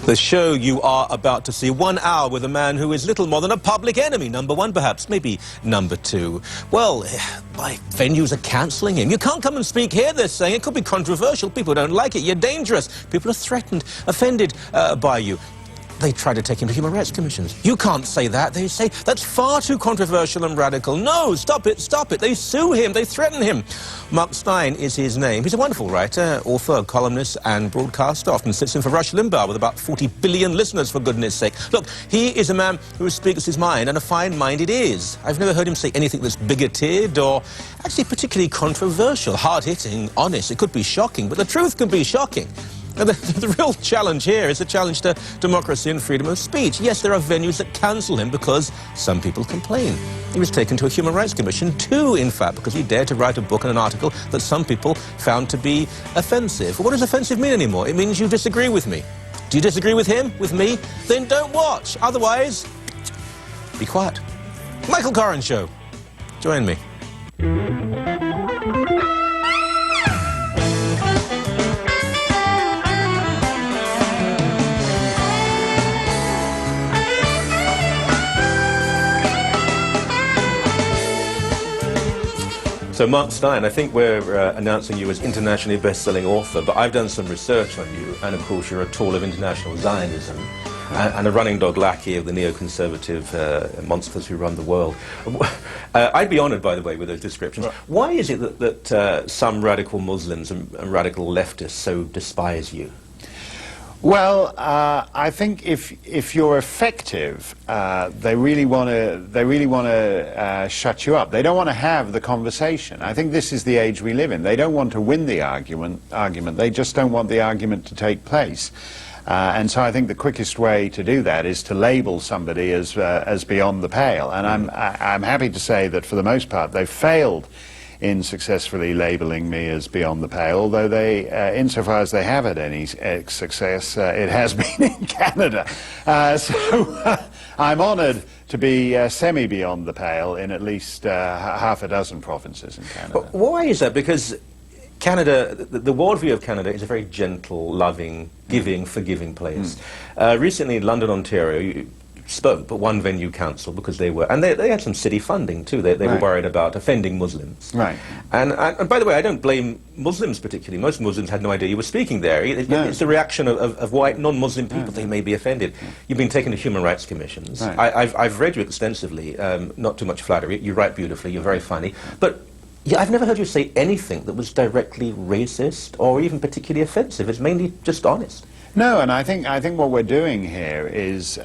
The show you are about to see, 1 hour with a man who is little more than a public enemy. Number one, perhaps, maybe number two. Well, my venues are cancelling him. You can't come and speak here, they're saying. It could be controversial. People don't like it. You're dangerous. People are threatened, offended by you. They try to take him to human rights commissions. You can't say that. They say that's far too controversial and radical. No, stop it, stop it. They sue him, they threaten him. Mark Steyn is his name. He's a wonderful writer, author, columnist and broadcaster. Often sits in for Rush Limbaugh with about 40 billion listeners, for goodness sake. Look, he is a man who speaks his mind, and a fine mind it is. I've never heard him say anything that's bigoted or actually particularly controversial. Hard-hitting, honest. It could be shocking, but the truth can be shocking. Now, the real challenge here is a challenge to democracy and freedom of speech. Yes, there are venues that cancel him because some people complain. He was taken to a human rights commission, two, in fact, because he dared to write a book and an article that some people found to be offensive. What does offensive mean anymore? It means you disagree with me. Do you disagree with him, with me? Then don't watch. Otherwise, be quiet. Michael Coren Show. Join me. So, Mark Steyn, I think we're announcing you as internationally best-selling author, but I've done some research on you, and of course you're a tool of international Zionism and a running dog lackey of the neoconservative monsters who run the world. I'd be honoured, by the way, with those descriptions. Right. Why is it that some radical Muslims and radical leftists so despise you? Well, I think if you're effective, they really want to shut you up. They don't want to have the conversation. I think this is the age we live in. They don't want to win the argument. They just don't want the argument to take place. And so I think the quickest way to do that is to label somebody as beyond the pale. And I'm happy to say that for the most part they've failed in successfully labelling me as beyond the pale, although they, insofar as they have had any success, it has been in Canada. So I'm honoured to be semi-beyond the pale in at least half a dozen provinces in Canada. But why is that? Because Canada, the worldview of Canada is a very gentle, loving, giving, forgiving place. Recently in London, Ontario, you spoke, but one venue council because they were, and they had some city funding too. They were worried about offending Muslims. Right. And by the way, I don't blame Muslims particularly. Most Muslims had no idea you were speaking there. It's the reaction of white non-Muslim people. They may be offended. You've been taken to human rights commissions. Right. I've read you extensively. Not too much flattery. You write beautifully. You're very funny. But yeah, I've never heard you say anything that was directly racist or even particularly offensive. It's mainly just honest. No, and I think what we're doing here is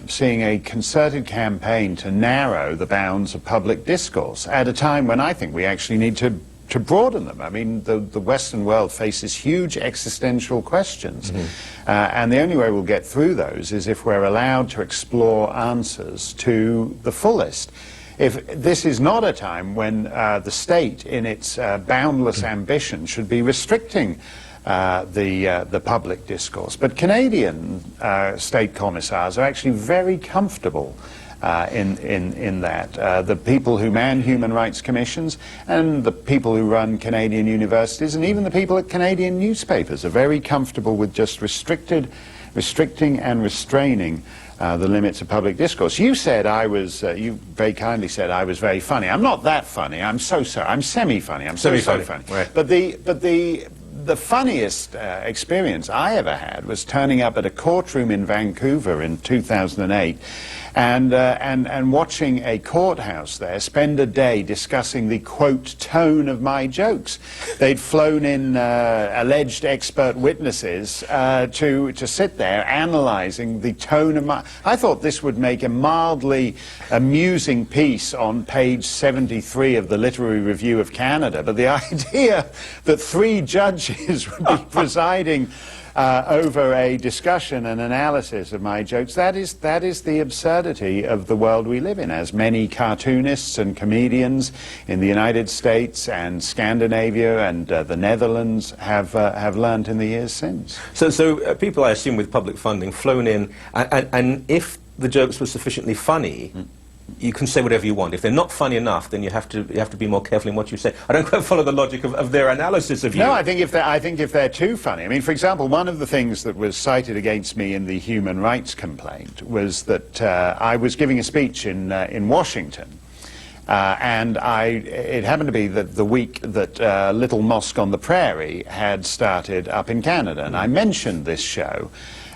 seeing a concerted campaign to narrow the bounds of public discourse at a time when I think we actually need to broaden them. I mean, the Western world faces huge existential questions, and the only way we'll get through those is if we're allowed to explore answers to the fullest. If this is not a time when the state, in its boundless ambition, should be restricting the public discourse. But Canadian state commissars are actually very comfortable in that. The people who man human rights commissions and the people who run Canadian universities and even the people at Canadian newspapers are very comfortable with just restricting and restraining the limits of public discourse. You said I was, you very kindly said I was very funny. I'm not that funny. I'm so sorry. I'm semi-funny. I'm so funny. Right. But the funniest experience I ever had was turning up at a courtroom in Vancouver in 2008 and watching a courthouse there spend a day discussing the, quote, tone of my jokes. They'd flown in alleged expert witnesses to sit there analysing the tone of my... I thought this would make a mildly amusing piece on page 73 of the Literary Review of Canada, but the idea that three judges would be presiding over a discussion and analysis of my jokes, that is the absurdity of the world we live in, as many cartoonists and comedians in the United States and Scandinavia and the Netherlands have learned in the years since. So people, I assume, with public funding flown in, and if the jokes were sufficiently funny, you can say whatever you want. If they're not funny enough, then you have to be more careful in what you say. I don't quite follow the logic of their analysis of you. No, I think if they're too funny. I mean, for example, one of the things that was cited against me in the human rights complaint was that I was giving a speech in Washington. And it happened to be that the week that Little Mosque on the Prairie had started up in Canada, and I mentioned this show.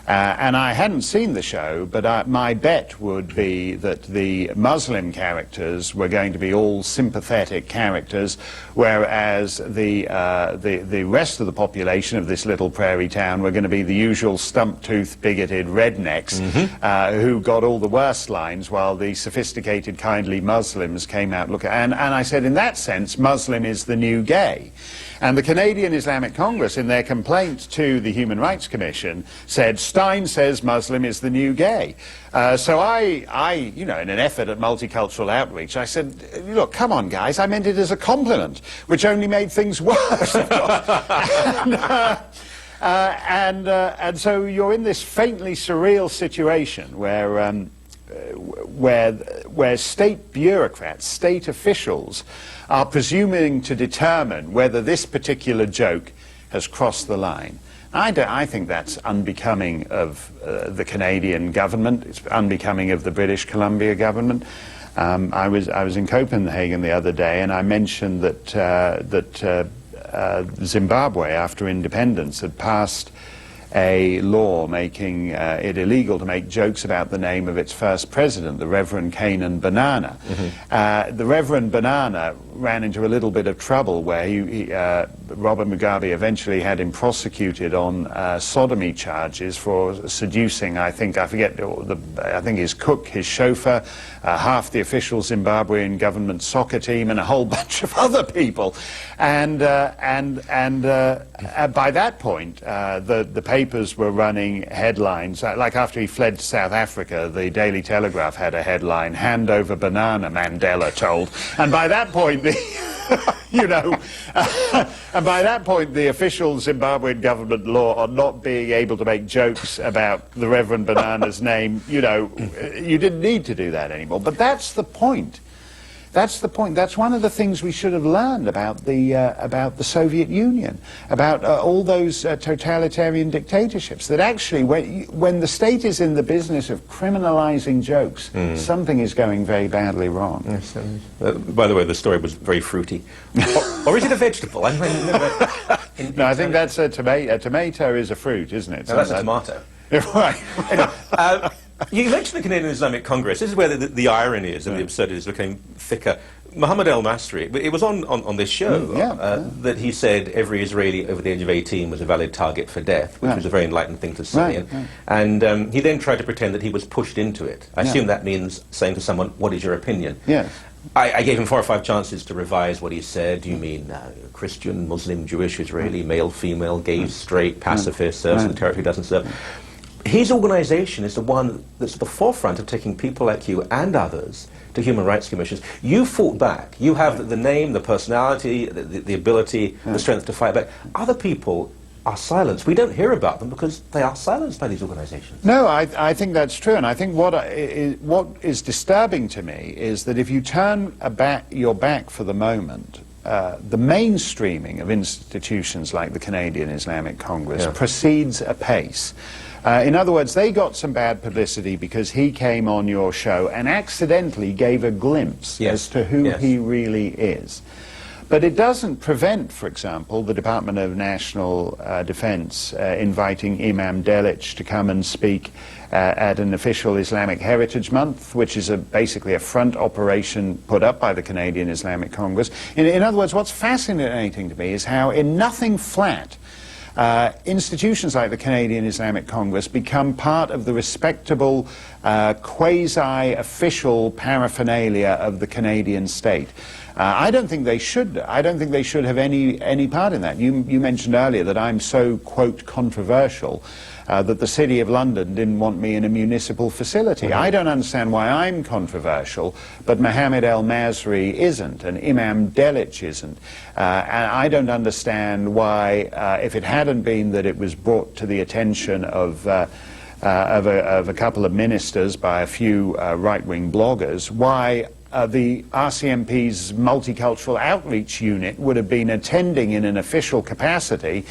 And I hadn't seen the show, but my bet would be that the Muslim characters were going to be all sympathetic characters, whereas the rest of the population of this little prairie town were going to be the usual stump-toothed, bigoted rednecks who got all the worst lines, while the sophisticated, kindly Muslims came out looking. And I said, in that sense, Muslim is the new gay. And the Canadian Islamic Congress, in their complaint to the Human Rights Commission, said, Steyn says Muslim is the new gay. So I, you know, in an effort at multicultural outreach, I said, look, come on, guys, I meant it as a compliment, which only made things worse, of course. And so you're in this faintly surreal situation where state bureaucrats, state officials, are presuming to determine whether this particular joke has crossed the line. I think that's unbecoming of the Canadian government. It's unbecoming of the British Columbia government. I was in Copenhagen the other day, and I mentioned that Zimbabwe, after independence, had passed a law making it illegal to make jokes about the name of its first president, the Reverend Canaan Banana. The Reverend Banana ran into a little bit of trouble where Robert Mugabe eventually had him prosecuted on sodomy charges for seducing, I think his cook, his chauffeur, half the official Zimbabwean government soccer team, and a whole bunch of other people. And by that point, the papers were running headlines. Like after he fled to South Africa, the Daily Telegraph had a headline, "Hand over banana, Mandela told." And by that point, you know, and by that point, the official Zimbabwean government law on not being able to make jokes about the Reverend Banana's name, you know, you didn't need to do that anymore. But that's the point. That's the point. That's one of the things we should have learned about the Soviet Union, about all those totalitarian dictatorships. That actually, when the state is in the business of criminalizing jokes, something is going very badly wrong. Yes, by the way, the story was very fruity. Or is it a vegetable? No, I think that's a tomato. A tomato is a fruit, isn't it? No, that's a tomato. Right. Anyway, you mentioned the Canadian Islamic Congress. This is where the irony is and the absurdities became thicker. Mohammed El-Masri, it was on this show that he said every Israeli over the age of 18 was a valid target for death, which was a very enlightened thing to say. And he then tried to pretend that he was pushed into it. I assume that means saying to someone, what is your opinion? Yes. I gave him 4 or 5 chances to revise what he said. Do you mean Christian, Muslim, Jewish, Israeli, male, female, gay, straight, pacifist, serves in territory, doesn't serve? His organisation is the one that's at the forefront of taking people like you and others to human rights commissions. You fought back. You have the name, the personality, the ability, the strength to fight back. Other people are silenced. We don't hear about them because they are silenced by these organisations. No, I think that's true, and I think what is disturbing to me is that if you turn your back for the moment, the mainstreaming of institutions like the Canadian Islamic Congress proceeds apace. In other words, they got some bad publicity because he came on your show and accidentally gave a glimpse as to who he really is. But it doesn't prevent, for example, the Department of National Defense inviting Imam Delic to come and speak at an official Islamic Heritage Month, which is basically a front operation put up by the Canadian Islamic Congress. In other words, what's fascinating to me is how in nothing flat, institutions like the Canadian Islamic Congress become part of the respectable, quasi-official paraphernalia of the Canadian state. I don't think they should. I don't think they should have any part in that. You mentioned earlier that I'm so, quote, controversial that the City of London didn't want me in a municipal facility. I don't understand why I'm controversial, but Mohammed El-Masri isn't, and Imam Delic isn't. And I don't understand why, if it hadn't been that it was brought to the attention of of a couple of ministers by a few right-wing bloggers, why the RCMP's multicultural outreach unit would have been attending in an official capacity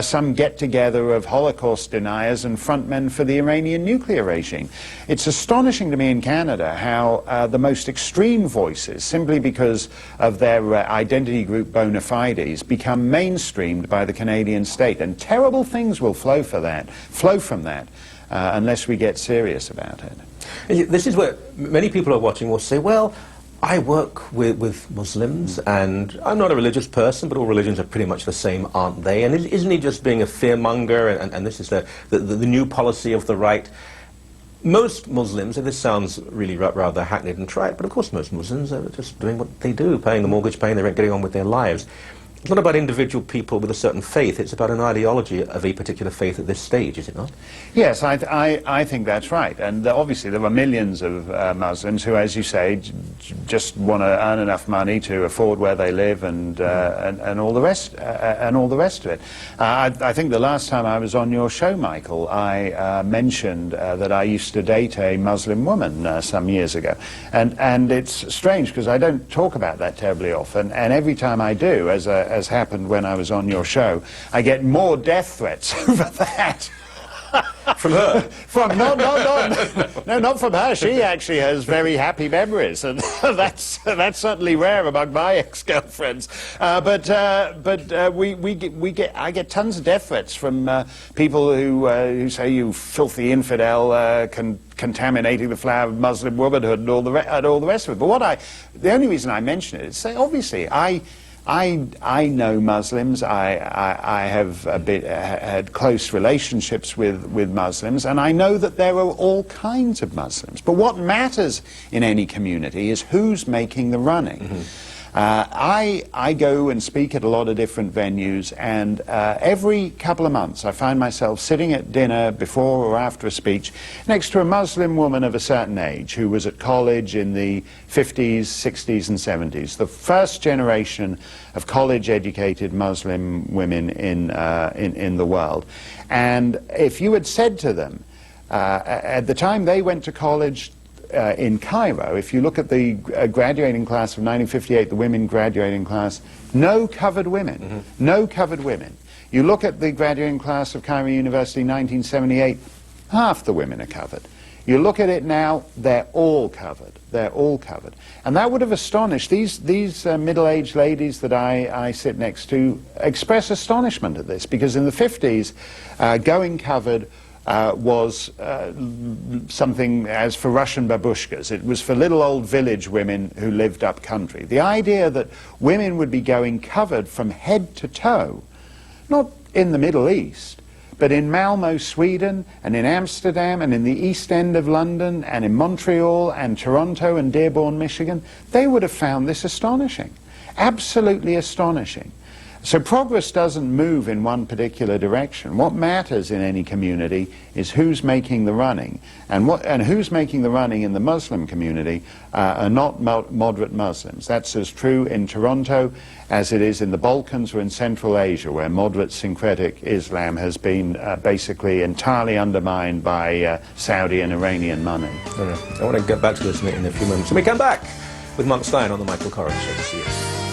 some get-together of Holocaust deniers and frontmen for the Iranian nuclear regime. It's astonishing to me in Canada how the most extreme voices, simply because of their identity group bona fides, become mainstreamed by the Canadian state, and terrible things will flow from that unless we get serious about it. This is where many people are watching will say, well, I work with Muslims, and I'm not a religious person, but all religions are pretty much the same, aren't they? And isn't he just being a fearmonger, and this is the new policy of the right? Most Muslims, and this sounds really rather hackneyed and trite, but of course most Muslims are just doing what they do, paying the mortgage, paying the rent, getting on with their lives. It's not about individual people with a certain faith, it's about an ideology of a particular faith at this stage, is it not? Yes, I think that's right. And obviously there are millions of Muslims who, as you say, just want to earn enough money to afford where they live and all the rest of it. I think the last time I was on your show, Michael, I mentioned that I used to date a Muslim woman some years ago. And it's strange because I don't talk about that terribly often, and every time I do, as happened when I was on your show, I get more death threats over that. From her? No, not from her. She actually has very happy memories, and that's certainly rare among my ex-girlfriends. I get tons of death threats from people who say, you filthy infidel, contaminating the flower of Muslim womanhood and all the rest of it. But the only reason I mention it is, say, obviously, I know Muslims. I have had close relationships with Muslims, and I know that there are all kinds of Muslims. But what matters in any community is who's making the running. Mm-hmm. I go and speak at a lot of different venues, and every couple of months I find myself sitting at dinner before or after a speech next to a Muslim woman of a certain age who was at college in the 50s, 60s and 70s, the first generation of college-educated Muslim women in the world. And if you had said to them, at the time they went to college, in Cairo, if you look at the graduating class of 1958, the women graduating class, no covered women. Mm-hmm. No covered women. You look at the graduating class of Cairo University in 1978, half the women are covered. You look at it now, they're all covered. They're all covered. And that would have astonished these middle-aged ladies that I sit next to express astonishment at this, because in the 50s, going covered was something as for Russian babushkas. It was for little old village women who lived up country. The idea that women would be going covered from head to toe, not in the Middle East, but in Malmo, Sweden, and in Amsterdam, and in the East End of London, and in Montreal, and Toronto, and Dearborn, Michigan, they would have found this astonishing. Absolutely astonishing. So progress doesn't move in one particular direction. What matters in any community is who's making the running. And who's making the running in the Muslim community are not moderate Muslims. That's as true in Toronto as it is in the Balkans or in Central Asia, where moderate syncretic Islam has been basically entirely undermined by Saudi and Iranian money. I want to get back to this in a few moments. When we come back with Mark Steyn on the Michael Coren Show. See you.